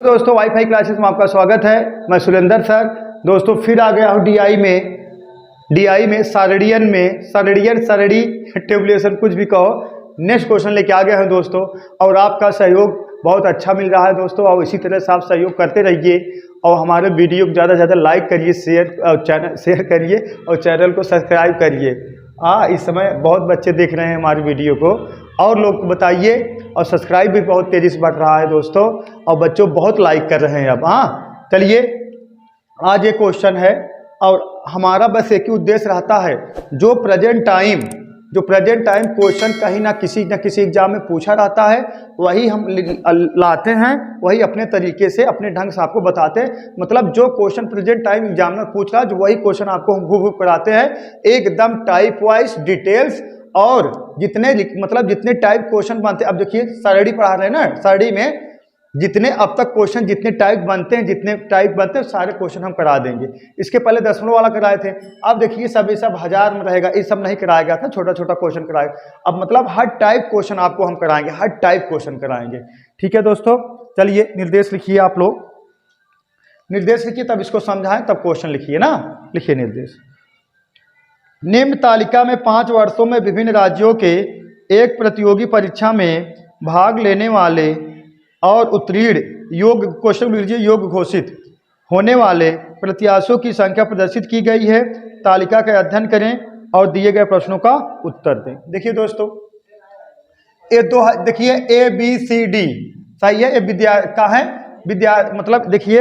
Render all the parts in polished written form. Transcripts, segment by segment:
दोस्तों wifi classes में आपका स्वागत है। मैं सुरेंद्र सर। दोस्तों फिर आ गया हूँ डीआई में सारणियन सरणी टेबुलेशन कुछ भी कहो। नेक्स्ट क्वेश्चन लेके आ गया है दोस्तों, और आपका सहयोग बहुत अच्छा मिल रहा है दोस्तों, और इसी तरह से आप सहयोग करते रहिए और हमारे वीडियो को ज़्यादा से ज़्यादा लाइक करिए, शेयर करिए और चैनल को सब्सक्राइब करिए। इस समय बहुत बच्चे देख रहे हैं हमारी वीडियो को, और लोग को बताइए, और सब्सक्राइब भी बहुत तेज़ी से बढ़ रहा है दोस्तों, और बच्चों बहुत लाइक कर रहे हैं अब। चलिए आज ये क्वेश्चन है, और हमारा बस एक ही उद्देश्य रहता है, जो प्रेजेंट टाइम क्वेश्चन कहीं ना किसी एग्जाम में पूछा रहता है वही हम लाते हैं, वही अपने तरीके से अपने ढंग से आपको बताते हैं। मतलब जो क्वेश्चन प्रेजेंट टाइम एग्जाम में पूछ रहा है, जो वही क्वेश्चन आपको हम हूबहू कराते हैं, एकदम टाइप वाइज डिटेल्स। और जितने टाइप क्वेश्चन बनते हैं, अब देखिए सरणी पढ़ा रहे हैं ना, सरणी में जितने अब तक क्वेश्चन जितने टाइप बनते हैं सारे क्वेश्चन हम करा देंगे। इसके पहले दशमलव वाला कराए थे, अब देखिए सब हजार में रहेगा, ये सब नहीं कराया गया था, छोटा छोटा क्वेश्चन कराएगा। अब मतलब हर टाइप क्वेश्चन आपको हम कराएंगे, हर टाइप क्वेश्चन कराएंगे। ठीक है दोस्तों, चलिए निर्देश लिखिए, आप लोग निर्देश लिखिए, तब इसको समझाएं तब क्वेश्चन लिखिए ना। लिखिए निर्देश। निम्न तालिका में 5 वर्षों में विभिन्न राज्यों के एक प्रतियोगी परीक्षा में भाग लेने वाले और उत्तीर्ण योग्य घोषित होने वाले प्रत्याशियों की संख्या प्रदर्शित की गई है। तालिका का अध्ययन करें और दिए गए प्रश्नों का उत्तर दें। देखिए दोस्तों, देखिए ABCD सही है, ये मतलब देखिए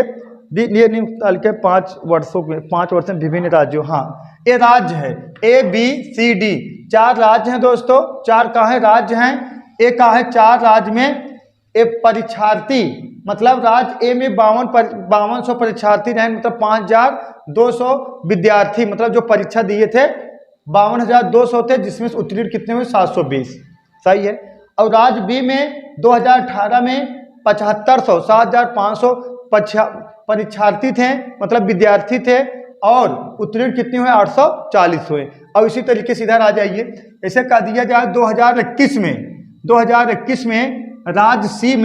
ये तालिका 5 वर्षों में विभिन्न राज्यों, ये राज्य है ABCD, 4 राज्य हैं दोस्तों, 4 कहाँ है राज्य हैं, एक कहाँ है 4 राज्य में एक परीक्षार्थी, मतलब राज्य ए में 5200 परीक्षार्थी रहे, मतलब 5200 विद्यार्थी, मतलब जो परीक्षा दिए थे 52,200 थे, जिसमें से उत्तीर्ण कितने हुए 720, सही है। और राज्य बी में 2018 में 7500 परीक्षार्थी थे, मतलब विद्यार्थी थे, और उत्तीर्ण कितने हुए 840 हुए। और इसी तरीके सीधा आ जाइए, ऐसे कह दिया जाए 2021 में राज्य सी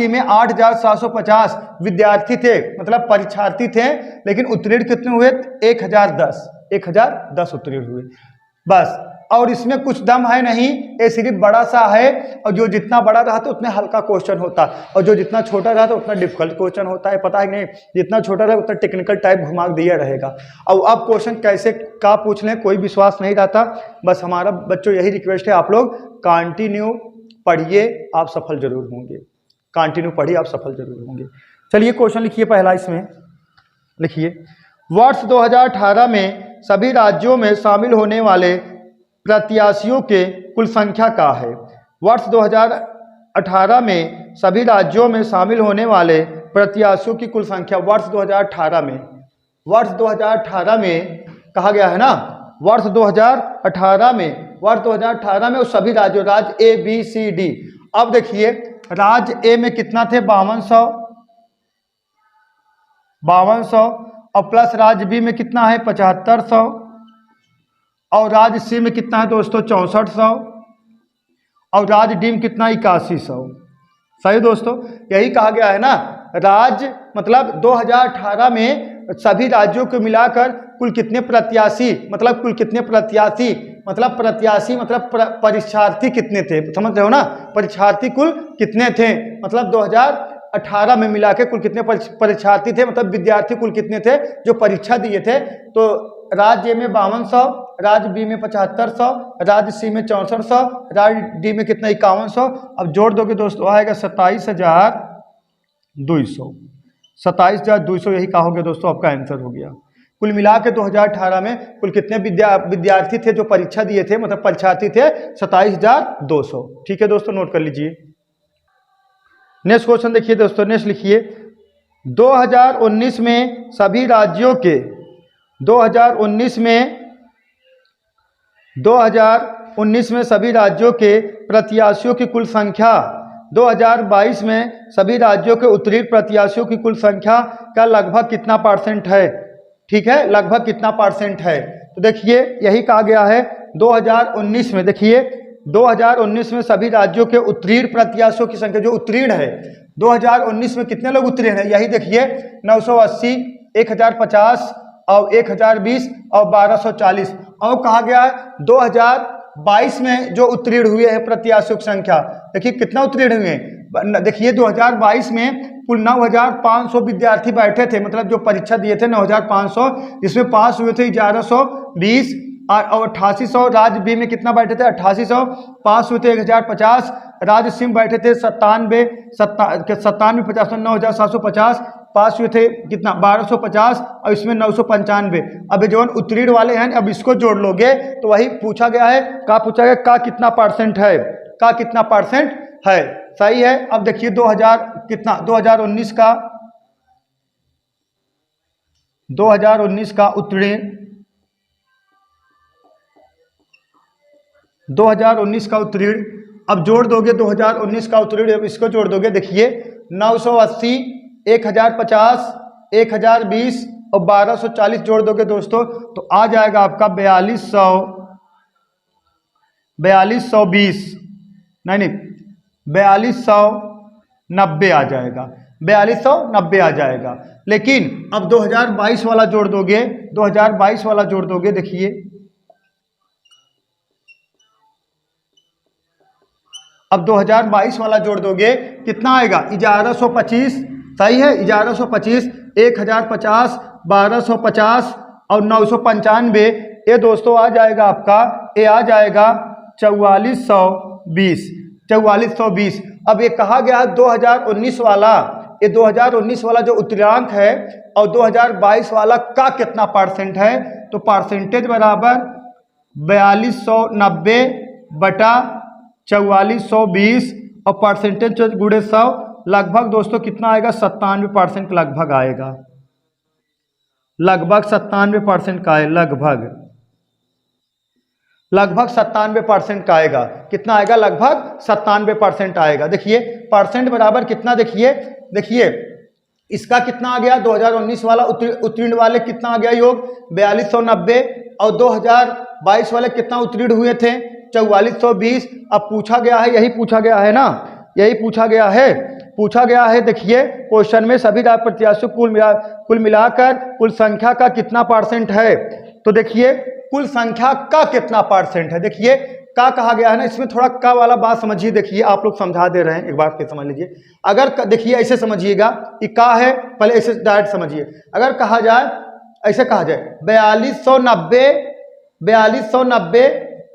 में 8,750 विद्यार्थी थे, मतलब परीक्षार्थी थे, लेकिन उत्तीर्ण कितने हुए 1010 उत्तीर्ण हुए बस। और इसमें कुछ दम है नहीं, ये सिर्फ बड़ा सा है, और जो जितना बड़ा रहा तो उतना हल्का क्वेश्चन होता है, और जो जितना छोटा रहा तो उतना डिफिकल्ट क्वेश्चन होता है, पता है नहीं, जितना छोटा रहे उतना टेक्निकल टाइप घुमा दिया रहेगा। और अब क्वेश्चन कैसे का पूछ लें कोई विश्वास नहीं रहता। बस हमारा बच्चों यही रिक्वेस्ट है, आप लोग कंटिन्यू पढ़िए, आप सफल जरूर होंगे। कंटिन्यू पढ़िए, आप सफल जरूर होंगे। चलिए क्वेश्चन लिखिए, पहला इसमें लिखिए, वर्ष 2018 में सभी राज्यों में शामिल होने वाले प्रत्याशियों के कुल संख्या क्या है। वर्ष 2018 में सभी राज्यों में शामिल होने वाले प्रत्याशियों की कुल संख्या, वर्ष 2018 में कहा गया है ना, वर्ष 2018 में उस सभी राज्यों, राज्य ABCD। अब देखिए राज्य ए में कितना थे 5200 और प्लस राज्य बी में कितना है 7500, और राज्य सी में कितना है दोस्तों 6400, और राज्य डी में कितना 8100। सही दोस्तों, यही कहा गया है ना, राज्य मतलब 2018 में सभी राज्यों को मिलाकर कुल कितने प्रत्याशी, मतलब परीक्षार्थी कितने थे, समझ रहे हो ना, परीक्षार्थी कुल कितने थे, मतलब 2018 में मिला के कुल कितने परीक्षार्थी थे, मतलब विद्यार्थी कुल कितने थे जो परीक्षा दिए थे। तो राज्य ए में 5200, राज्य बी में 7500, राज्य सी में 6400, राज्य डी में कितना 5100। अब जोड़ दोगे दोस्तों आएगा 27,200, यही कहोगे दोस्तों, आपका आंसर हो गया। कुल मिला के 2018 में कुल कितने विद्यार्थी थे जो परीक्षा दिए थे, मतलब परीक्षार्थी थे 27,200। ठीक है दोस्तों, नोट कर लीजिए। नेक्स्ट क्वेश्चन देखिए दोस्तों, नेक्स्ट लिखिए, 2019 में सभी राज्यों के 2019 में सभी राज्यों के प्रत्याशियों की कुल संख्या, 2022 में सभी राज्यों के उत्तीर्ण प्रत्याशियों की कुल संख्या का लगभग कितना % है। ठीक है, लगभग कितना % है। तो देखिए यही कहा गया है 2019 में, देखिए 2019 में सभी राज्यों के उत्तीर्ण प्रत्याशियों की संख्या, जो उत्तीर्ण है 2019 में कितने लोग उत्तीर्ण हैं, यही देखिए 980, 1050 और 1020 और 1240। और कहा गया है 2022 में जो उत्तीर्ण हुए हैं प्रत्याशियों की संख्या, देखिए कितना उत्तीर्ण हुए हैं। देखिए 2022 में कुल 9500 विद्यार्थी बैठे थे, मतलब जो परीक्षा दिए थे 9500, जिसमें पास हुए थे 1120 और 8800। राज्य बी में कितना बैठे थे 8800, पास हुए थे 1050। राज्य सी में बैठे थे 97 50 9750, पास हुए थे कितना 1250 और इसमें 995। अब जो उत्तीर्ण वाले हैं अब इसको जोड़ लोगे तो वही पूछा गया है, का पूछा गया का कितना परसेंट है, का कितना परसेंट है, सही है। अब देखिए 2000 कितना 2019 का 2019 का उत्तीर्ण 2019 का उत्तीर्ण अब जोड़ दोगे 2019 का उत्तीर्ण, अब इसको जोड़ दोगे देखिए 980, 1050, 1020 और 1240 जोड़ दोगे दोस्तों तो आ जाएगा आपका 4220 नहीं 4290 आ जाएगा, 4290 आ जाएगा। लेकिन अब 2022 वाला जोड़ दोगे, 2022 वाला जोड़ दोगे देखिए अब 2022 वाला जोड़ दोगे कितना आएगा 1125, सही है 1125, 1050, 1250 और 995। ये दोस्तों आ जाएगा आपका, ये आ जाएगा 4420। अब ये कहा गया 2019 वाला, ये 2019 वाला जो उत्तीर्णांक है और 2022 वाला का कितना परसेंट है, तो परसेंटेज बराबर 4290 बटा 4420 और परसेंटेज गुणे 100 लगभग दोस्तों कितना आएगा 97% लगभग आएगा, लगभग 97% का है, लगभग 97% का आएगा। कितना आएगा लगभग 97% आएगा। देखिए परसेंट बराबर कितना, देखिए इसका कितना आ गया 2019 वाला उत्तीर्ण वाले कितना आ गया योग 4290 और 2022 वाले कितना उत्तीर्ण हुए थे 4420। अब पूछा गया है, यही पूछा गया है ना, यही पूछा गया है देखिए क्वेश्चन में सभी राज्य प्रत्याशियों कुल मिलाकर कुल संख्या का कितना परसेंट है। तो देखिए कुल संख्या का कितना परसेंट है, देखिए का कहा गया है ना, इसमें थोड़ा का वाला बात समझिए। देखिए आप लोग समझा दे रहे हैं, एक बार फिर समझ लीजिए। अगर देखिए ऐसे समझिएगा कि का है, पहले ऐसे डायरेक्ट समझिए। अगर कहा जाए ऐसे कहा जाए 4290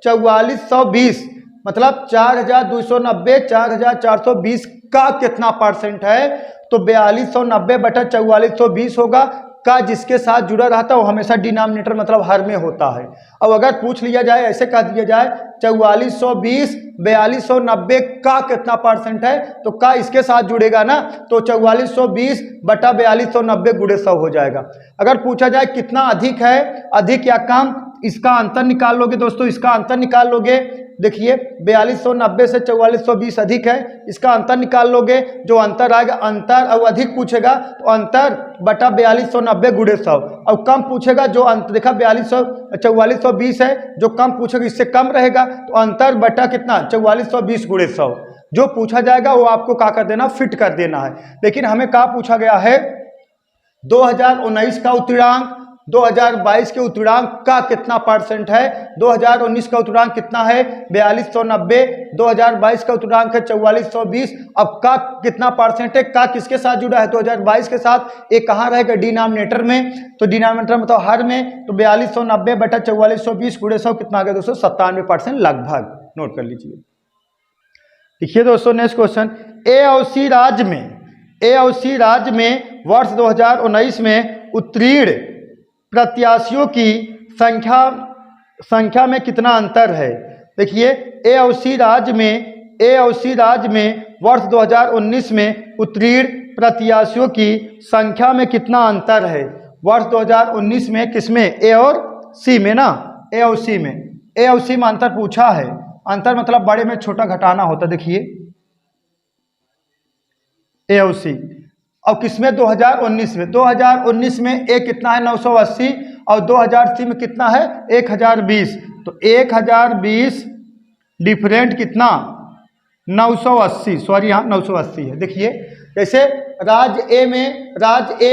4420 मतलब 4290 4420 का कितना परसेंट है, तो 4290 बटा 4420 होगा। का जिसके साथ जुड़ा रहता है वो हमेशा डिनोमिनेटर मतलब हर में होता है। अब अगर पूछ लिया जाए, ऐसे कह दिया जाए 4420 4290 का कितना परसेंट है, तो का इसके साथ जुड़ेगा ना, तो 4420 बटा 4290 गुणे 100 हो जाएगा। अगर पूछा जाए कितना अधिक है, अधिक या कम, इसका अंतर निकाल लोगे दोस्तों, इसका अंतर निकाल लोगे। देखिए 4290 से 4420 अधिक है, इसका अंतर निकाल लोगे, जो अंतर आएगा, अंतर और अधिक पूछेगा तो अंतर बटा 4290 गुणे 100, और कम पूछेगा जो अंतर देखा 4420 है, जो कम पूछेगा इससे कम रहेगा तो अंतर बटा कितना 4420 गुणे 100। जो पूछा जाएगा वो आपको क्या कर देना, फिट कर देना है। लेकिन हमें क्या पूछा गया है 2019 का उत्तीर्णांक, 2022 के उत्तीर्णांक का कितना परसेंट है। 2019 का उत्तीर्णांक कितना है 4290, 2022 का उत्तीर्णांक है 4420। अब का कितना परसेंट है, का किसके साथ जुड़ा है 2022 के साथ, एक कहाँ रहेगा डिनोमिनेटर में, तो डिनोमिनेटर मतलब हर में, तो 4290 बटा 4420 गुणे 100 कितना आ गया दोस्तों 97% लगभग। नोट कर लीजिए। देखिए दोस्तों नेक्स्ट क्वेश्चन, ए और सी राज्य में वर्ष 2019 में उत्तीर्ण प्रत्याशियों की संख्या में कितना अंतर है। देखिए ए और सी राज्य में वर्ष 2019 में उत्तीर्ण प्रत्याशियों की संख्या में कितना अंतर है। वर्ष 2019 में किसमें, ए और सी में ना, ए और सी में अंतर पूछा है। अंतर मतलब बड़े में छोटा घटाना होता। देखिए ए और सी, और किसमें 2019 में ए कितना है 980 और 2080 में कितना है 1020, तो 1020 डिफरेंट कितना 980, सॉरी यहाँ 980 है। देखिए जैसे राज्य ए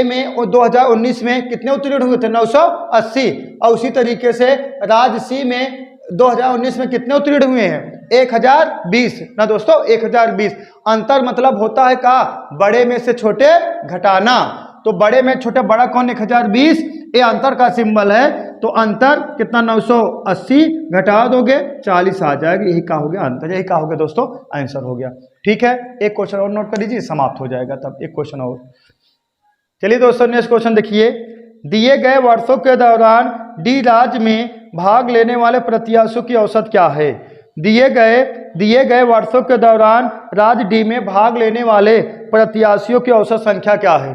में 2019 में कितने उत्तीर्ण हुए थे? 980। और उसी तरीके से राज्य सी में 2019 में कितने उत्तीर्ण हुए हैं? 1020 ना दोस्तों, 1020। अंतर मतलब होता है का बड़े में से छोटे घटाना। तो बड़े में छोटे बड़ा कौन? 1020, ये अंतर का सिंबल है। तो अंतर कितना? 980 घटा दोगे 40 आ जाएगा। यही का हो गया अंतर, यही का हो गया दोस्तों आंसर हो गया। ठीक है, एक क्वेश्चन और नोट कर लीजिए, समाप्त हो जाएगा तब। एक क्वेश्चन और। चलिए दोस्तों नेक्स्ट क्वेश्चन देखिए। दिए गए वर्षों के दौरान डी राज्य में भाग लेने वाले प्रत्याशियों की औसत क्या है? दिए गए वर्षों के दौरान राज्य डी में भाग लेने वाले प्रत्याशियों की औसत संख्या क्या है?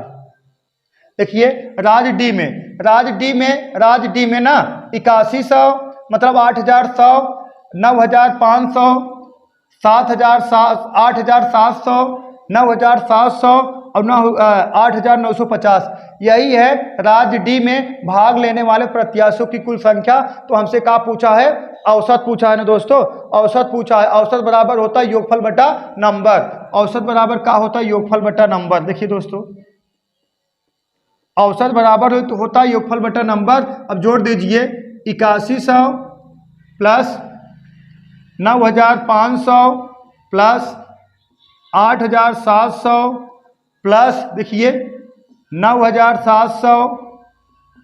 देखिए राज्य डी में ना 8100 मतलब 8100, 9500, 8700, 9700 और 8950, यही है राज्य डी में भाग लेने वाले प्रत्याशियों की कुल संख्या। तो हमसे क्या पूछा है? औसत पूछा है ना दोस्तों, औसत पूछा है। औसत बराबर होता है योगफल बटा नंबर। औसत बराबर क्या होता है? योगफल बटा नंबर। देखिए दोस्तों, औसत बराबर होता है योगफल बटा नंबर। अब जोड़ दीजिए 8100 प्लस 9500 प्लस 8700 प्लस देखिए 9700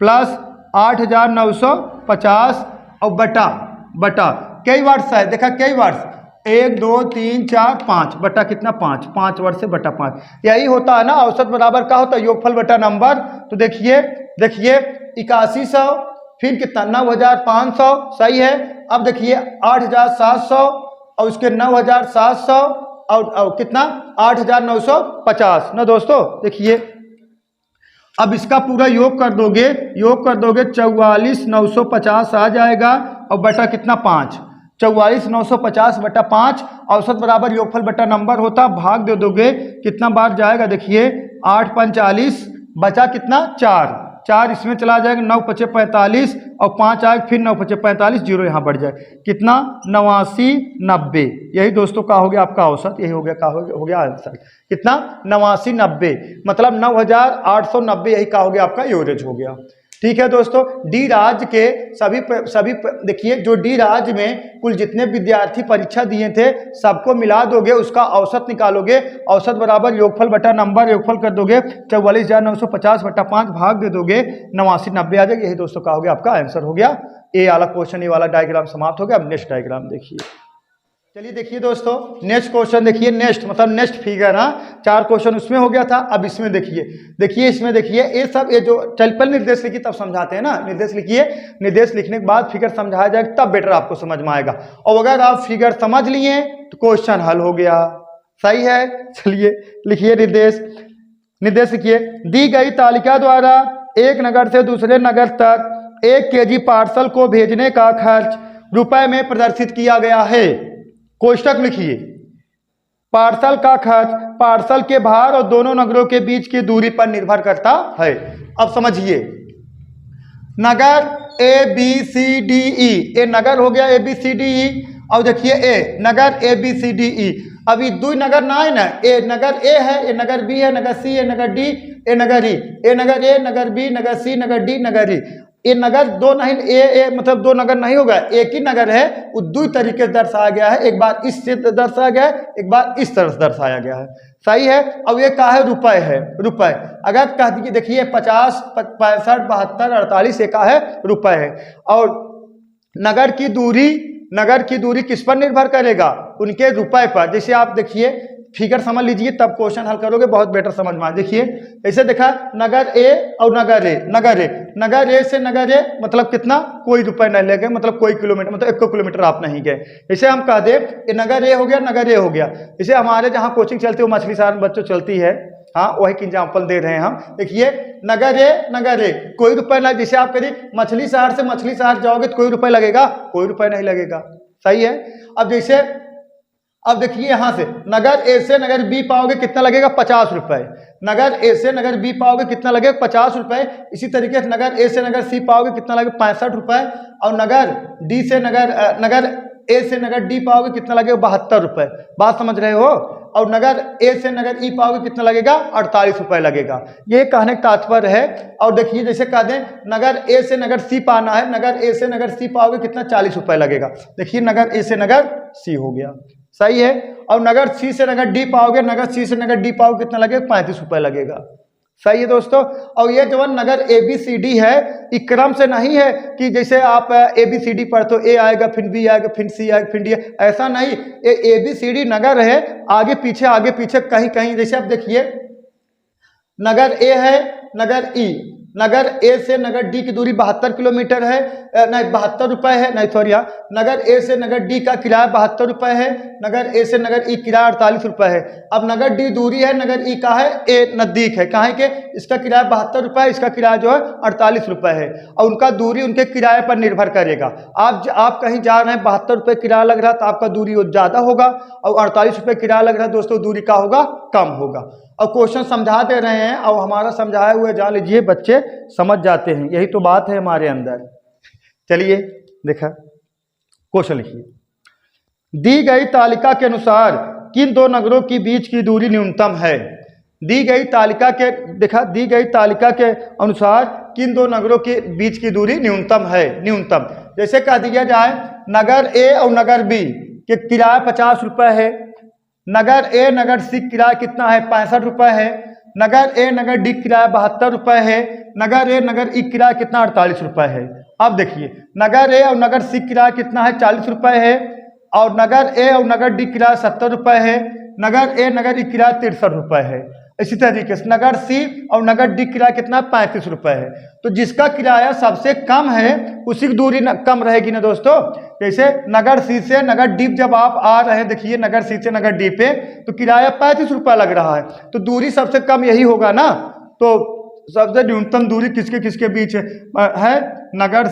प्लस 8950 और बटा कई वर्ष है, देखा कई वर्ष, 1 2 3 4 5 बटा कितना? 5 वर्ष से बटा 5। यही होता है ना औसत बराबर का होता है योगफल बटा नंबर। तो देखिए 8100 फिर कितना? 9500, सही है। अब देखिए 8700 और उसके 9700 और कितना? 8950 ना दोस्तों। देखिए अब इसका पूरा योग कर दोगे 44950 आ जाएगा और बटा कितना? 5। 44950 बटा 5 औसत बराबर योगफल बटा नंबर होता। भाग दे दोगे कितना बार जाएगा? देखिए 8 5 40, बचा कितना? 4 इसमें चला जाएगा, 9 5 45 और 5 आएगा, फिर 9 5 45, 0 यहाँ बढ़ जाए, कितना? 89 90। यही दोस्तों का हो गया आपका औसत, यही हो गया का हो गया आंसर। कितना? 89 90 मतलब 9890, यही का हो गया आपका एवरेज हो गया। ठीक है दोस्तों, डी राज्य के सभी देखिए जो डी राज्य में कुल जितने विद्यार्थी परीक्षा दिए थे सबको मिला दोगे, उसका औसत निकालोगे। औसत बराबर योगफल बटा नंबर, योगफल कर दोगे 44950 बटा 5, भाग दे दोगे 89 90 आ जाएगा। यही दोस्तों का हो गया आपका आंसर हो गया। ए वाला क्वेश्चन, ए वाला डायग्राम समाप्त हो गया। अब नेक्स्ट डायग्राम देखिए। चलिए देखिए दोस्तों नेक्स्ट क्वेश्चन देखिए। नेक्स्ट मतलब नेक्स्ट फिगर, हाँ 4 क्वेश्चन उसमें हो गया था। अब इसमें देखिए इसमें देखिए ये सब, ये जो पहले निर्देश लिखिए तब समझाते हैं ना। निर्देश लिखिए, निर्देश लिखने के बाद फिगर समझाया जाएगा तब बेटर आपको समझ में आएगा। और अगर आप फिगर समझ लिए तो क्वेश्चन हल हो गया। सही है, चलिए लिखिए निर्देश लिखिए। दी गई तालिका द्वारा एक नगर से दूसरे नगर तक 1 kg पार्सल को भेजने का खर्च रुपए में प्रदर्शित किया गया है। कोष्टक लिखिए, पार्सल का खर्च पार्सल के भार और दोनों नगरों के बीच की दूरी पर निर्भर करता है। अब समझिए, नगर A B C D E, ए नगर हो गया A B C D E. और देखिए ए नगर A B C D E, अभी 2 नगर ना है ना, ए नगर ए है, ए नगर बी है, नगर सी है, नगर डी, ए नगर ई, ए नगर ए, नगर बी, नगर सी, नगर डी, नगर ई। ये नगर 2 नहीं, ए मतलब 2 नगर नहीं होगा, एक ही नगर है। वो 2 तरीके से दर्शाया गया है, एक बार इस से दर्शाया गया है, एक बार इस तरह से दर्शाया गया है। सही है। अब ये क्या है? रुपए है, रुपए। अगर कह दीजिए देखिए 50 65 72 48 ये का है? रुपए है। और नगर की दूरी किस पर निर्भर करेगा? उनके रुपए पर। जैसे आप देखिए फिगर समझ लीजिए तब क्वेश्चन हल करोगे, बहुत बेटर समझ में आए। देखिए ऐसे देखा, नगर ए और नगर ए से नगर ए मतलब कितना? कोई रुपए नहीं लगे, मतलब कोई किलोमीटर, मतलब 1 किलोमीटर आप नहीं गए। जैसे हम कह दे नगर ए हो गया। जैसे हमारे जहाँ कोचिंग चलती है वो मछली शहर में बच्चों चलती है, हाँ वही की एग्जाम्पल दे रहे हैं हम। देखिए नगर ए कोई रुपए ना, जैसे आप करिए मछली शहर से मछली शहर जाओगे तो कोई रुपए लगेगा? कोई रुपए नहीं लगेगा। सही है। अब देखिए यहां से नगर ए से नगर बी पाओगे कितना लगेगा? 50 रुपए। नगर ए से नगर बी पाओगे कितना लगेगा? 50 रुपए। इसी तरीके से नगर ए से नगर सी पाओगे कितना लगेगा? 65 रुपए। और नगर ए से नगर डी पाओगे कितना लगेगा? 72 रुपए। बात समझ रहे हो? और नगर ए से नगर ई पाओगे कितना लगेगा 48 रुपए लगेगा। ये कहने का तात्पर्य है। और देखिए जैसे कह दें नगर ए से नगर सी पाना है, नगर ए से नगर सी पाओगे कितना 40 रुपए लगेगा। देखिए नगर ए से नगर सी हो गया, सही है। और नगर सी से नगर डी पाओगे, नगर सी से नगर डी पाओगे कितना लगेगा 35 रुपए लगेगा, सही है दोस्तों। और ये जो नगर ए बी सी डी है ये क्रम से नहीं है कि जैसे आप ए बी सी डी पढ़ते हो ए आएगा फिर बी आएगा फिर सी आएगा फिर डी, ऐसा नहीं। ये ए बी सी डी नगर है आगे पीछे कहीं कहीं। जैसे आप देखिए नगर ए है नगर ई, नगर ए से नगर डी की दूरी 72 किलोमीटर है, नहीं 72 रुपए है, नहीं सॉरी हाँ, नगर ए से नगर डी का किराया 72 रुपए है, नगर ए से नगर ई किराया 48 रुपए है। अब नगर डी दूरी है, नगर ई का है ए नजदीक है, कहाँ है कि इसका किराया 72 रुपए, इसका किराया जो है 48 रुपए है। और उनका दूरी उनके किराए पर निर्भर करेगा। आप कहीं जा रहे हैं 72 रुपये किराया लग रहा है तो आपका दूरी ज़्यादा होगा, और 48 रुपये किराया लग रहा है दोस्तों दूरी का होगा कम होगा। और क्वेश्चन समझा दे रहे हैं और हमारा समझाया हुआ जान लीजिए बच्चे समझ जाते हैं, यही तो बात है हमारे अंदर। चलिए देखा क्वेश्चन लिखिए, दी गई तालिका के अनुसार किन दो नगरों के बीच की दूरी न्यूनतम है। दी गई तालिका के अनुसार किन दो नगरों के बीच की दूरी न्यूनतम है। न्यूनतम जैसे कह दिया जाए नगर ए और नगर बी के किराया 50 रुपए है, नगर ए नगर सी किराया कितना है 65 रुपए है, नगर ए नगर डी किराया 72 रुपए है, नगर ए नगर ई किराया कितना 48 रुपए है। अब देखिए नगर ए और नगर सी किराया कितना है 40 रुपए है, और नगर ए और नगर डी किराया 70 रुपए है, नगर ए नगर ई किराया 63 रुपए है। इसी तरीके से नगर सी और नगर डी किराया कितना 35 रुपए है। तो जिसका किराया सबसे कम है उसी की दूरी कम रहेगी ना दोस्तों। जैसे नगर सी से नगर डी जब आप आ रहे हैं, देखिए नगर सी से नगर डी पे तो किराया 35 रुपये लग रहा है, तो दूरी सबसे कम यही होगा ना। तो सबसे न्यूनतम दूरी किसके बीच है नगर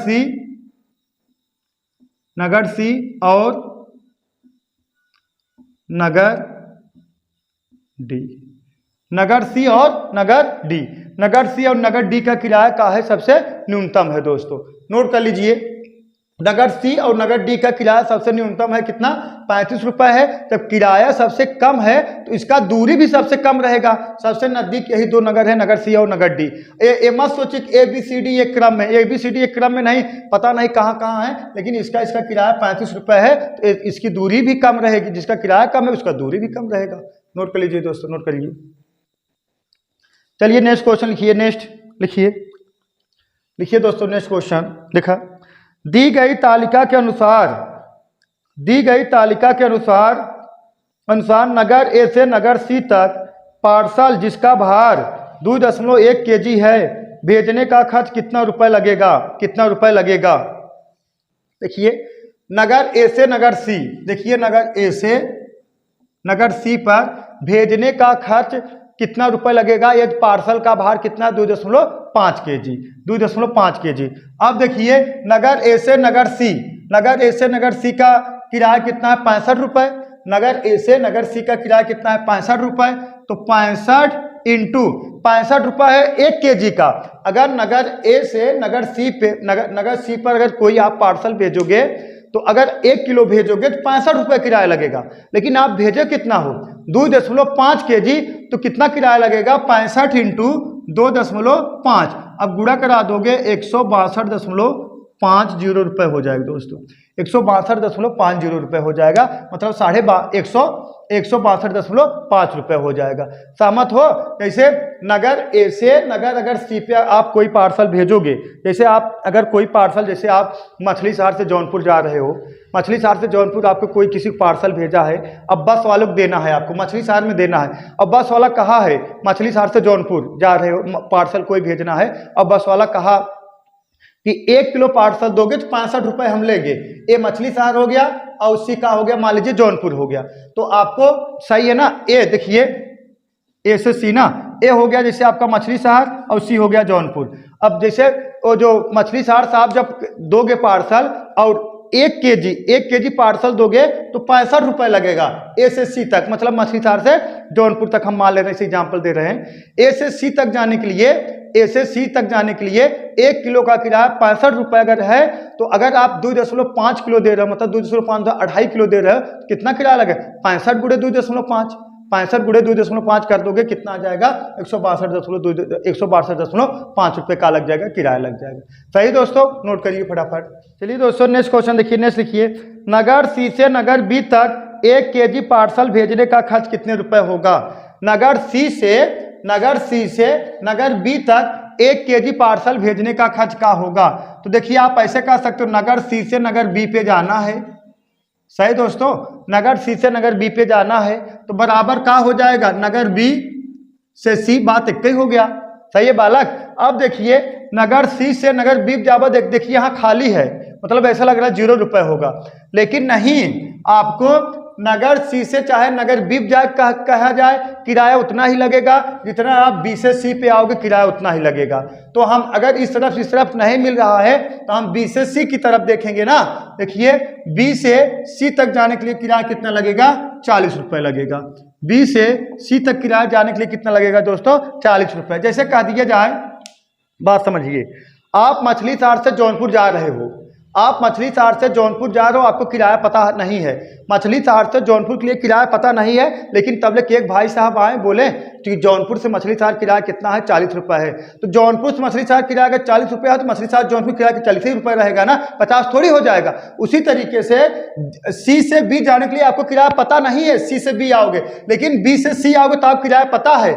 सी और नगर डी, नगर सी और नगर डी, नगर सी और नगर डी का किराया का है सबसे न्यूनतम है दोस्तों। नोट कर लीजिए नगर सी और नगर डी का किराया सबसे न्यूनतम है कितना 35 रुपए है। जब किराया सबसे कम है तो इसका दूरी भी सबसे कम रहेगा। सबसे नजदीक यही दो नगर है नगर सी और नगर डी। ए मत सोचिए ए बी सी डी एक क्रम में, ए बी सी डी एक क्रम में नहीं, पता नहीं कहाँ कहाँ है, लेकिन इसका किराया 35 रुपए है तो इसकी दूरी भी कम रहेगी। जिसका किराया कम है उसका दूरी भी कम रहेगा। नोट कर लीजिए दोस्तों, नोट करिए। चलिए नेक्स्ट क्वेश्चन लिखिए, नेक्स्ट लिखिए दोस्तों। नेक्स्ट क्वेश्चन लिखा, दी गई तालिका के अनुसार नगर ए से नगर सी तक पार्सल जिसका भार 2.1 kg है भेजने का खर्च कितना रुपए लगेगा। देखिए नगर ए से नगर सी, देखिए नगर ए से नगर सी पर भेजने का खर्च कितना रुपए लगेगा। ये पार्सल का भार कितना 2.5 kg। अब देखिए नगर ए से नगर सी का किराया कितना है 65 रुपए, नगर ए से नगर सी का किराया कितना है 65 रुपए। तो 65 इंटू 65 रुपए है 1 kg का। अगर नगर ए से नगर सी पे नगर सी पर अगर कोई आप पार्सल भेजोगे तो अगर 1 किलो भेजोगे तो 65 रुपये किराया लगेगा, लेकिन आप भेजो कितना हो 2.5 kg, तो कितना किराया लगेगा 65 इंटू 2.5। अब गुणा करा दोगे 162.50 रुपये हो जाएगा दोस्तों, 162.50 रुपये हो जाएगा, मतलब 162.5 रुपये हो जाएगा। सहमत हो। जैसे नगर ए से नगर अगर सी पे आप कोई पार्सल भेजोगे, जैसे आप अगर कोई पार्सल, जैसे आप मछली शहर से जौनपुर जा रहे हो, मछली शहर से जौनपुर आपको कोई किसी को पार्सल भेजा है, अब बस वालों को देना है, आपको मछली शहर में देना है। अब बस वाला कहा है मछली शहर से जौनपुर जा रहे हो, पार्सल कोई भेजना है, अब बस वाला कहा कि 1 किलो पार्सल दोगे तो 65 रुपये हम लेंगे। ये मछली शहर हो गया और उसी का हो गया मान लीजिए जौनपुर हो गया। तो आपको सही है ना, ए देखिए ए से सी ना, ए हो गया जैसे आपका मछली शहर और सी हो गया जौनपुर। अब जैसे वो जो मछली शहर साहब जब दोगे पार्सल और 1 kg पार्सल दोगे तो 65 रुपये लगेगा ए से सी तक, मतलब मछली शहर से जौनपुर तक हम मान ले रहे हैं, एग्जाम्पल दे रहे हैं। ए से सी तक जाने के लिए 1 किलो का किराया 65 रुपये अगर है, तो अगर आप 2.5 किलो दे रहे हो, मतलब 2.5 2.5 किलो दे रहे हो, कितना किराया लगे 65 गुणे 2.5, 65 गुणे 2.5 कर दोगे कितना आ जाएगा 162.5 रुपये का लग जाएगा, किराया लग जाएगा। सही दोस्तों, नोट करिए फटाफट। चलिए दोस्तों नेक्स्ट क्वेश्चन देखिए, नेक्स्ट लिखिए, नगर सी से नगर बी तक 1 kg पार्सल भेजने का खर्च कितने रुपए होगा। नगर सी से नगर बी तक 1 kg पार्सल भेजने का खर्च क्या होगा। तो देखिए आप ऐसे कह सकते हो, नगर सी से नगर बी पे जाना है। सही दोस्तों, नगर सी से नगर बी पे जाना है तो बराबर क्या हो जाएगा, नगर बी से सी, बात एक ही हो गया। सही है बालक। अब देखिए नगर सी से नगर बी जावा, देखिए यहाँ खाली है, मतलब ऐसा लग रहा है 0 रुपए होगा, लेकिन नहीं, आपको नगर सी से चाहे नगर बी जाए कहा जाए, किराया उतना ही लगेगा जितना आप बी से सी पे आओगे, किराया उतना ही लगेगा। तो हम अगर इस तरफ नहीं मिल रहा है तो हम बी से सी की तरफ देखेंगे ना। देखिए बी से सी तक जाने के लिए किराया कितना लगेगा, 40 रुपए लगेगा। बी से सी तक किराया जाने के लिए कितना लगेगा दोस्तों, 40 रुपए। जैसे कह दिया जाए, बात समझिए, आप मछली शहर से जौनपुर जा रहे हो, आप मछली शहर से जौनपुर जा रहे हो, आपको किराया पता नहीं है, मछली शहर से जौनपुर के लिए किराया पता नहीं है, लेकिन तब तक एक भाई साहब आए, बोले कि जौनपुर से मछली शहर किराया कितना है, 40 रुपये है। तो जौनपुर से मछली शहर किराया अगर 40 रुपये है तो मछली शहर जौनपुर किराया 40 ही रुपये रहेगा ना, 50 थोड़ी हो जाएगा। उसी तरीके से सी से बी जाने के लिए आपको किराया पता नहीं है, सी से बी आओगे, लेकिन बी से सी आओगे तो आप किराया पता है,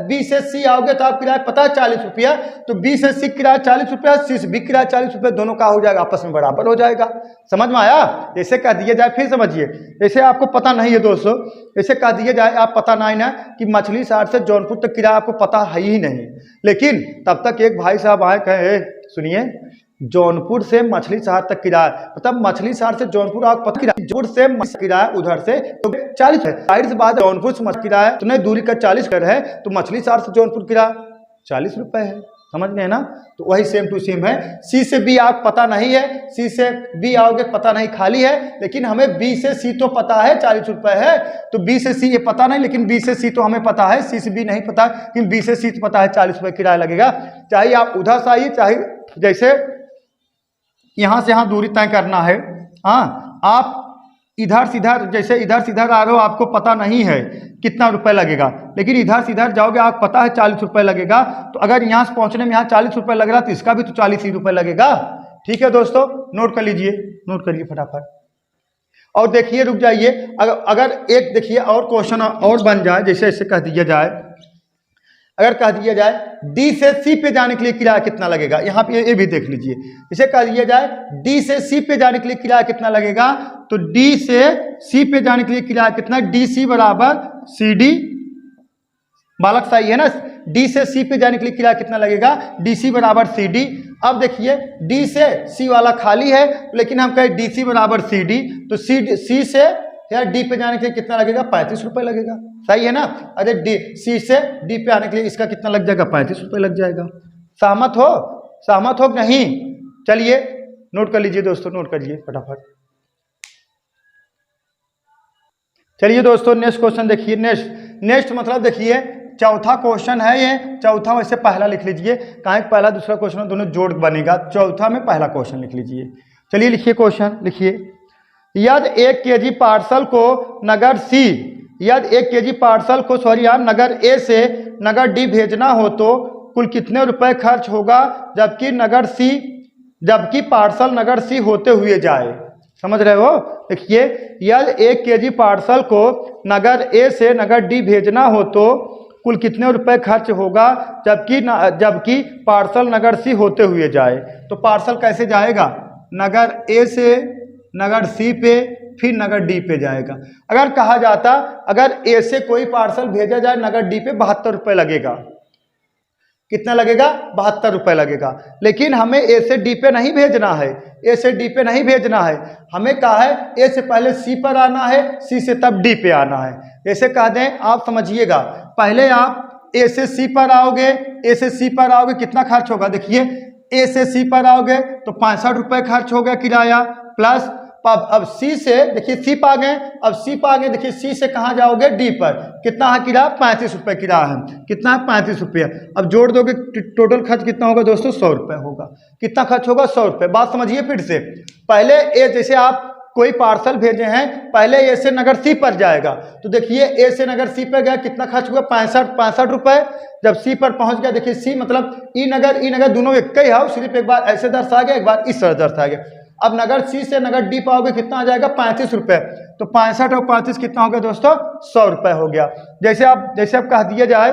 बी से सी आओगे तो आप किराया पता है 40 रुपया, तो बी से सी किराया 40 रुपया, सी से बी किराया 40 रुपये, दोनों का हो जाएगा, आपस में बराबर हो जाएगा। समझ में आया। ऐसे कह दिया जाए, फिर समझिए, ऐसे आपको पता नहीं है दोस्तों, ऐसे कह दिया जाए आप पता नहीं ना कि मछली शहर से जौनपुर तक किराया आपको पता है ही नहीं, लेकिन तब तक एक भाई साहब आए, कहे सुनिए जौनपुर से मछली शहर तक किराया, मतलब मछली शहर से जौनपुर आपको पता जौनपुर से किराया उधर से तो 40 है, जाहिर सी बात है जौनपुर से मछली किराया तो दूरी का 40 कर है, तो मछली शहर से जौनपुर किराया 40 रुपए है। समझ में है ना। तो वही सेम टू सेम है। सी से बी आप पता नहीं है, सी से बी आओगे पता नहीं, खाली है, लेकिन हमें बी से सी तो पता है 40 रुपए है, तो बी से सी ये पता नहीं, लेकिन बी से सी तो हमें पता है, सी से बी नहीं पता, लेकिन बी से सी तो पता है 40 रुपये किराया लगेगा। चाहे आप उधर से आइए, चाहे जैसे यहाँ से यहाँ दूरी तय करना है, हाँ आप इधर से इधर, जैसे इधर से इधर आ रहे हो, आपको पता नहीं है कितना रुपए लगेगा, लेकिन इधर से इधर जाओगे आप पता है 40 रुपए लगेगा, तो अगर यहाँ से पहुँचने में यहाँ 40 रुपए लग रहा तो इसका भी तो 40 ही रुपए लगेगा। ठीक है दोस्तों, नोट कर लीजिए, नोट करिए फटाफट। और देखिए रुक जाइए, अगर एक देखिए और क्वेश्चन और बन जाए, जैसे ऐसे कह दिया जाए, अगर कह दिया जाए डी से सी पे जाने के लिए किराया कितना लगेगा, यहाँ पे ये भी देख लीजिए। इसे कह दिया जाए डी से सी पे जाने के लिए किराया कितना लगेगा, तो डी से सी पे जाने के लिए किराया कितना, डी सी बराबर सी डी, बालक सही है ना। डी से सी पे जाने के लिए किराया कितना लगेगा, डी सी बराबर सी डी। अब देखिए डी से सी वाला खाली है, लेकिन हम कहें डी सी बराबर सी डी, तो सी से यार डी पे जाने के लिए कितना लगेगा, 35 रुपए लगेगा। सही है ना। अरे डी सी से डी पे आने के लिए इसका कितना लग जाएगा, 35 रुपए लग जाएगा। सहमत हो, सहमत हो नहीं। चलिए नोट कर लीजिए दोस्तों, नोट कर लीजिए फटाफट। चलिए दोस्तों नेक्स्ट क्वेश्चन देखिए। नेक्स्ट मतलब देखिए चौथा क्वेश्चन है ये, चौथा वैसे पहला लिख लीजिए, कहाँ पहला दूसरा क्वेश्चन दोनों जोड़ बनेगा, चौथा में पहला क्वेश्चन लिख लीजिए। चलिए लिखिए क्वेश्चन, लिखिए यदि 1 kg पार्सल को नगर सी, यदि 1 kg पार्सल को नगर ए से नगर डी भेजना हो तो कुल कितने रुपए खर्च होगा, जबकि पार्सल नगर सी होते हुए जाए। समझ रहे हो। देखिए यदि 1 kg पार्सल को नगर ए से नगर डी भेजना हो तो कुल कितने रुपए खर्च होगा, जबकि पार्सल नगर सी होते हुए जाए। तो पार्सल कैसे जाएगा, नगर ए से नगर सी पे फिर नगर डी पे जाएगा। अगर कहा जाता अगर ए से कोई पार्सल भेजा जाए नगर डी पे 72 रुपये लगेगा, कितना लगेगा, 72 रुपये लगेगा। लेकिन हमें ए से डी पे नहीं भेजना है, ए से डी पे नहीं भेजना है, हमें कहा है ए से पहले सी पर आना है, सी से तब डी पे आना है। ऐसे कह दें, आप समझिएगा, पहले आप ए से सी पर आओगे, ए से सी पर आओगे कितना खर्च होगा, देखिए ए से सी पर आओगे तो 65 रुपये खर्च हो गया किराया, प्लस अब सी से देखिए सी पर आ गए, अब सी पर आ गए, देखिए सी से कहाँ जाओगे, डी पर, कितना है किराया, 35 रुपये किराया है, कितना है 35 रुपये। अब जोड़ दोगे टोटल खर्च कितना होगा दोस्तों, 100 रुपये होगा। कितना खर्च होगा, 100 रुपये। बात समझिए फिर से, पहले ए जैसे आप कोई पार्सल भेजे हैं, पहले ए से नगर सी पर जाएगा। तो देखिए ए से नगर सी पर गया, कितना खर्च हुआ 65 रुपए। जब सी पर पहुंच गया, देखिए सी मतलब ई नगर दोनों एक ही है, सिर्फ एक बार ऐसे दर्शा गया, एक बार इस तरह दर्शा गया। अब नगर सी से नगर डी पाओगे, कितना आ जाएगा 35 रुपए। तो 65 और 35 कितना हो गया दोस्तों 100 रुपए हो गया। जैसे आप कह दिया जाए,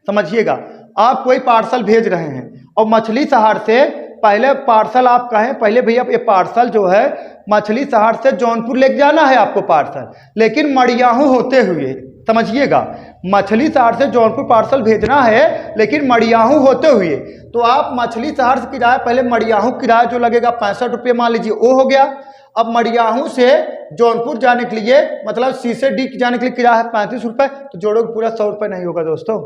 समझिएगा, आप कोई पार्सल भेज रहे हैं और मछली शहर से पहले पार्सल आप कहें, पहले भैया ये पार्सल जो है मछली शहर से जौनपुर लेके जाना है आपको पार्सल, लेकिन मड़ियाहू होते हुए, समझिएगा, मछली शहर से जौनपुर पार्सल भेजना है लेकिन मड़ियाहू होते हुए। तो आप मछली शहर से किराया, पहले मड़ियाहू किराया जो लगेगा 65 रुपये मान लीजिए, वो हो गया। अब मड़ियाहू से जौनपुर जाने के लिए, मतलब सी से डी जाने के लिए किराया है 35 रुपये, तो जोड़ोगे पूरा 100 रुपये नहीं होगा दोस्तों,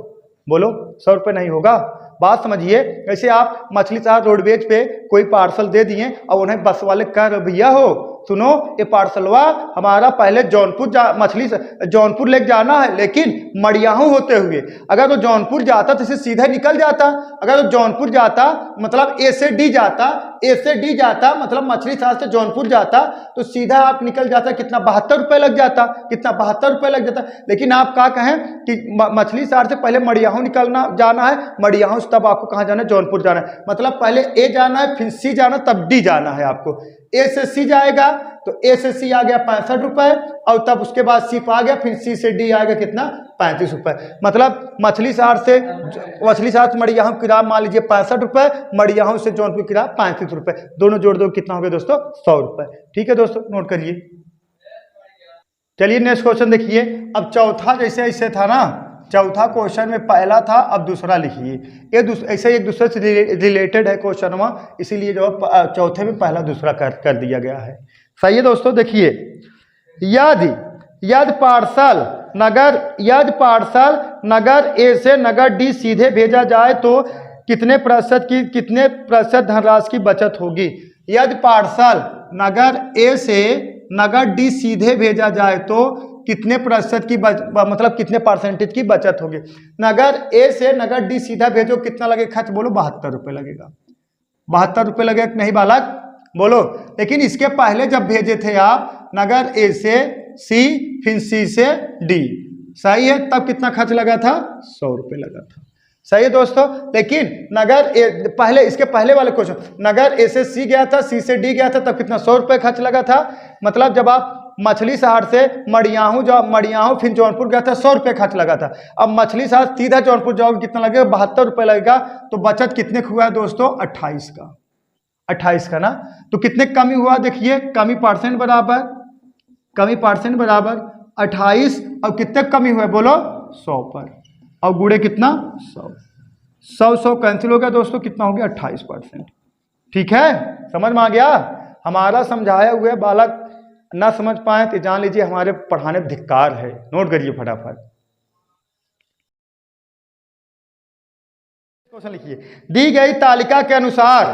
बोलो 100 रुपये नहीं होगा। बात समझिए। ऐसे आप मछली शहर रोडवेज पे कोई पार्सल दे दिए और उन्हें बस वाले कह रहे भैया हो सुनो ये पार्सलवा हमारा पहले जौनपुर लेके जाना है लेकिन मड़ियाहू होते हुए। अगर तो जौनपुर जाता तो इसे सीधे निकल जाता, अगर तो जौनपुर जाता मतलब ए से डी जाता मतलब मछली शहर से जौनपुर जाता तो सीधा आप निकल जाता, कितना 72 रुपये लग जाता, कितना 72 रुपये लग जाता। लेकिन आप क्या कहें कि मछली शहर से पहले मड़ियाहू जाना है, मड़ियाहू से तब आपको कहाँ जाना है, जौनपुर जाना है। मतलब पहले ए जाना है फिर सी जाना तब डी जाना है आपको। ए से सी जाएगा तो ए से सी आ गया 65 रुपये और तब उसके बाद सी पे आ गया, फिर सी से डी आएगा कितना 35 रुपये। मतलब मछली शहर से मड़ियाहू किराया मान लीजिए 65 रुपये, मड़ियाहू से जौनपुर किराया 35 रुपये, दोनों जोड़ दो कितना हो गया दोस्तों 100 रुपये। ठीक है दोस्तों, नोट करिए। चलिए नेक्स्ट क्वेश्चन देखिए। अब चौथा जैसे ऐसे था ना, चौथा क्वेश्चन में पहला था, अब दूसरा लिखिए। ये ऐसे एक दूसरे से रिलेटेड है क्वेश्चन में, इसीलिए जो चौथे में पहला दूसरा कर दिया गया है। सही है दोस्तों। देखिए, यदि पार्सल नगर ए से नगर डी सीधे भेजा जाए तो कितने प्रतिशत धनराशि की बचत होगी। यदि पार्सल नगर ए से नगर डी सीधे भेजा जाए तो कितने प्रतिशत की मतलब कितने परसेंटेज की बचत होगी। नगर ए से नगर डी सीधा भेजो, कितना लगेगा खर्च, बोलो 72 रुपये लगेगा। 72 रुपये लगेगा नहीं बालक, बोलो। लेकिन इसके पहले जब भेजे थे आप नगर ए से सी फिर सी से डी, सही है, तब कितना खर्च लगा था 100 रुपये लगा था। सही है दोस्तों। लेकिन नगर ए पहले, इसके पहले वाले क्वेश्चन, नगर ए से सी गया था सी से डी गया था, तब कितना 100 रुपये खर्च लगा था। मतलब जब आप मछली शहर से मड़ियाहू फिर जौनपुर गया था 100 रुपये खर्च लगा था। अब मछली शहर सीधा जौनपुर जाओगे कितना लगेगा 72 रुपये लगेगा। तो बचत कितने हुआ है दोस्तों 28 का ना। तो कितने कमी हुआ देखिए, कमी परसेंट बराबर 28 और कितने कमी हुआ बोलो 100 पर, और गुड़े कितना 100 कैंसिल हो गया दोस्तों, कितना हो गया 28%। ठीक है, समझ में आ गया। हमारा समझाया हुआ बालक ना समझ पाए तो जान लीजिए हमारे पढ़ाने में धिक्कार है। नोट करिए फटाफट। क्वेश्चन लिखिए। दी गई तालिका के अनुसार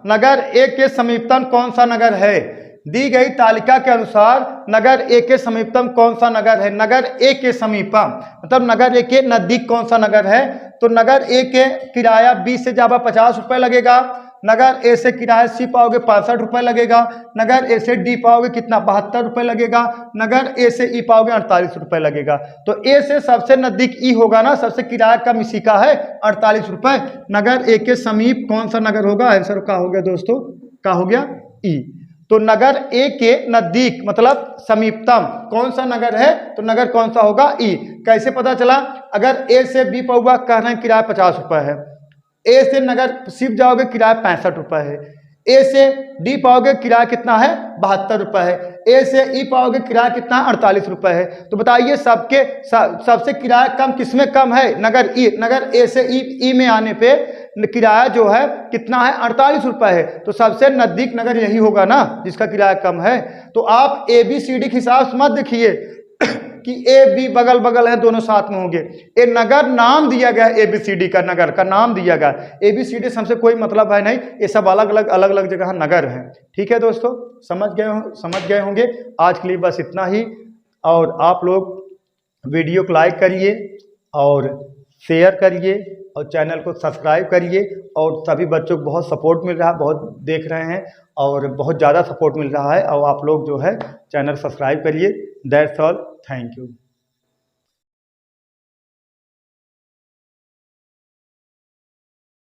नगर ए के समीपतम कौन सा नगर है। दी गई तालिका के अनुसार नगर ए के समीपतम कौन सा नगर है। नगर ए के समीपम मतलब नगर ए के नजदीक कौन सा नगर है। तो नगर ए के किराया 20 से ज्यादा 50 रुपये लगेगा। नगर ए से किराया सी पाओगे 65 रुपये लगेगा। नगर ए से डी पाओगे कितना 72 रुपये लगेगा। नगर ए से ई पाओगे 48 रुपये लगेगा। तो ए से सबसे नजदीक ई होगा ना, सबसे किराया कम इसी का है 48 रुपये। नगर ए के समीप कौन सा नगर होगा, आंसर क्या हो गया दोस्तों, क्या हो गया ई। तो नगर ए के नजदीक मतलब समीपतम कौन सा नगर है, तो नगर कौन सा होगा ई। कैसे पता चला, अगर ए से बी पाओगा कह रहे हैं किराया 50 रुपये है, ए से नगर सिर्फ जाओगे किराया 65 रुपये है, ए से डी पाओगे किराया कितना है 72 रुपये है, ए से ई पाओगे किराया कितना 48 रुपये है। तो बताइए सबसे किराया कम किसमें कम है, नगर ई। नगर ए से ई में आने पे किराया जो है कितना है 48 रुपये है। तो सबसे नजदीक नगर यही होगा ना जिसका किराया कम है। तो आप ए बी सी डी के हिसाब से मत देखिए कि ए बी बगल बगल है दोनों साथ में होंगे। ये नगर नाम दिया गया है, ए बी सी डी का नगर का नाम दिया गया। ए बी सी डी हमसे कोई मतलब है नहीं, ये सब अलग अलग जगह नगर हैं। ठीक है दोस्तों, समझ गए होंगे। आज के लिए बस इतना ही। और आप लोग वीडियो को लाइक करिए और शेयर करिए और चैनल को सब्सक्राइब करिए। और सभी बच्चों को बहुत सपोर्ट मिल रहा है, बहुत देख रहे हैं। और बहुत ज़्यादा सपोर्ट मिल रहा है। और आप लोग जो है चैनल सब्सक्राइब करिए। That's all, thank you.